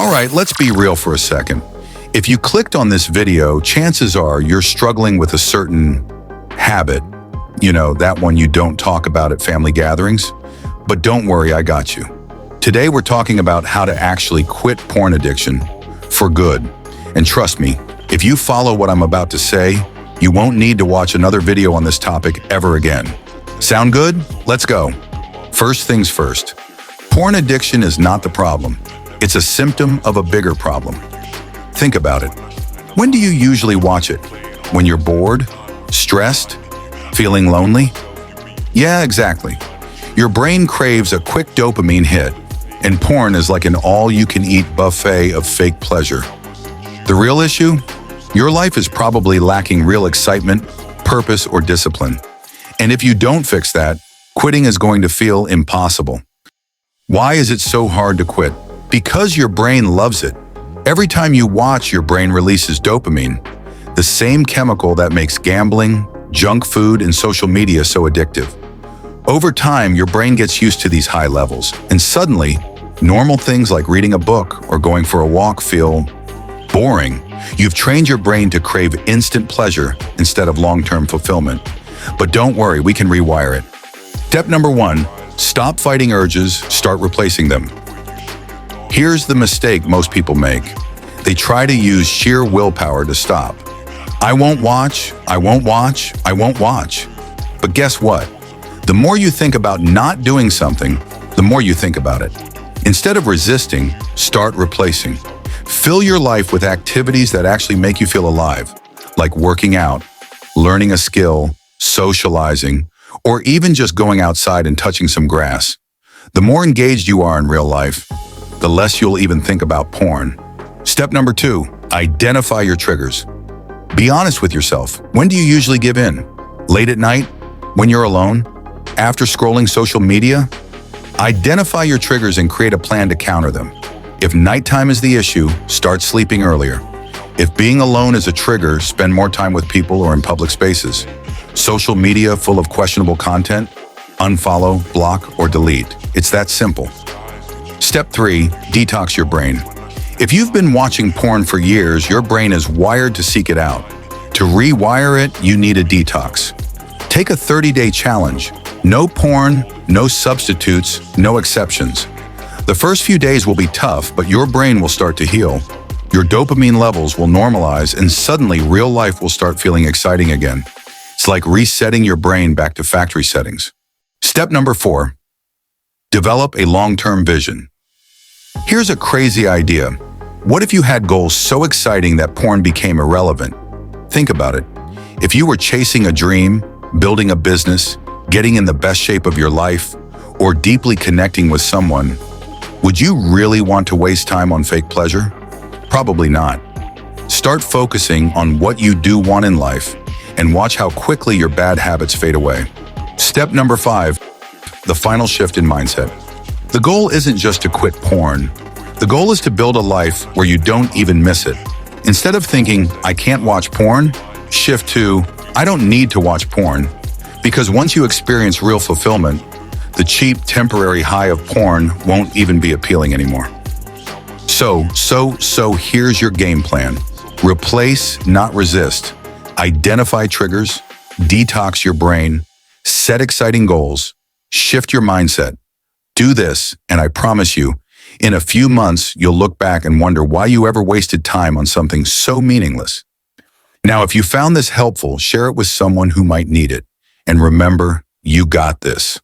All right, let's be real for a second. If you clicked on this video, chances are you're struggling with a certain habit. You know, that one you don't talk about at family gatherings. But don't worry, I got you. Today we're talking about how to actually quit porn addiction for good. And trust me, if you follow what I'm about to say, you won't need to watch another video on this topic ever again. Sound good? Let's go. First things first. Porn addiction is not the problem. It's a symptom of a bigger problem. Think about it. When do you usually watch it? When you're bored? Stressed? Feeling lonely? Yeah, exactly. Your brain craves a quick dopamine hit, and porn is like an all-you-can-eat buffet of fake pleasure. The real issue? Your life is probably lacking real excitement, purpose, or discipline. And if you don't fix that, quitting is going to feel impossible. Why is it so hard to quit? Because your brain loves it. Every time you watch, your brain releases dopamine, the same chemical that makes gambling, junk food, and social media so addictive. Over time, your brain gets used to these high levels, and suddenly, normal things like reading a book or going for a walk feel boring. You've trained your brain to crave instant pleasure instead of long-term fulfillment. But don't worry, we can rewire it. Step number 1, stop fighting urges, start replacing them. Here's the mistake most people make. They try to use sheer willpower to stop. I won't watch, I won't watch, I won't watch. But guess what? The more you think about not doing something, the more you think about it. Instead of resisting, start replacing. Fill your life with activities that actually make you feel alive, like working out, learning a skill, socializing, or even just going outside and touching some grass. The more engaged you are in real life, the less you'll even think about porn. Step number 2, identify your triggers. Be honest with yourself. When do you usually give in? Late at night? When you're alone? After scrolling social media? Identify your triggers and create a plan to counter them. If nighttime is the issue, start sleeping earlier. If being alone is a trigger, spend more time with people or in public spaces. Social media full of questionable content? Unfollow, block, or delete. It's that simple. Step 3, detox your brain. If you've been watching porn for years, your brain is wired to seek it out. To rewire it, you need a detox. Take a 30-day challenge. No porn, no substitutes, no exceptions. The first few days will be tough, but your brain will start to heal. Your dopamine levels will normalize, and suddenly real life will start feeling exciting again. It's like resetting your brain back to factory settings. Step number 4, develop a long-term vision. Here's a crazy idea. What if you had goals so exciting that porn became irrelevant? Think about it. If you were chasing a dream, building a business, getting in the best shape of your life, or deeply connecting with someone, would you really want to waste time on fake pleasure? Probably not. Start focusing on what you do want in life and watch how quickly your bad habits fade away. Step number 5, the final shift in mindset. The goal isn't just to quit porn. The goal is to build a life where you don't even miss it. Instead of thinking, I can't watch porn, shift to, I don't need to watch porn. Because once you experience real fulfillment, the cheap, temporary high of porn won't even be appealing anymore. So here's your game plan. Replace, not resist. Identify triggers, detox your brain, set exciting goals, shift your mindset. Do this, and I promise you, in a few months, you'll look back and wonder why you ever wasted time on something so meaningless. Now, if you found this helpful, share it with someone who might need it. And remember, you got this.